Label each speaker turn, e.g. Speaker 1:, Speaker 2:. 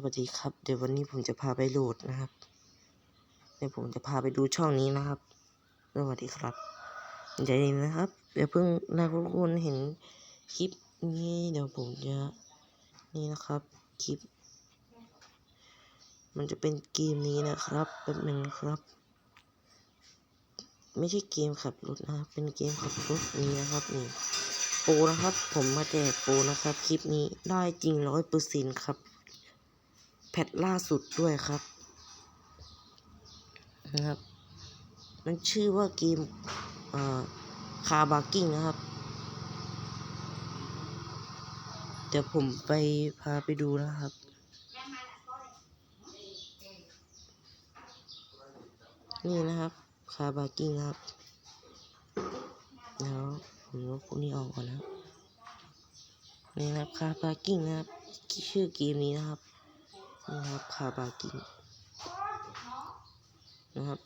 Speaker 1: วัสดีครับเดี๋ยววันนี้ผมจะพาไปโหลดนะครับเดี๋ยวผมจะพาไปดูช่องนี้นะครับสวัสดีครับใจเย็นนะครับเดี๋ยวเพิ่งทุกคนเห็นคลิปนี้เดี๋ยวผมจะนี่นะครับคลิปมันจะเป็นเกมนี้นะครับแป๊บนึงนะครับไม่ใช่เกมขับรถนะครับเป็นเกมขับรถนี้นะครับนี่โปรนะครับผมมาแจกโปรนะครับคลิปนี้ได้จริง100%ครับแพทล่าสุดด้วยครับนะครับมันชื่อว่าเกมคาบากิ้งนะครับเดี๋ยวผมไปพาไปดูนะครับนี่นะครับคาบากิ้งครับแล้วผมลบพวกนี้ออกก่อนนะนี่นะครับคาบากิ้งนะครับชื่อเกมนี้นะครับนี่ครับคาบากิ้งนะครับ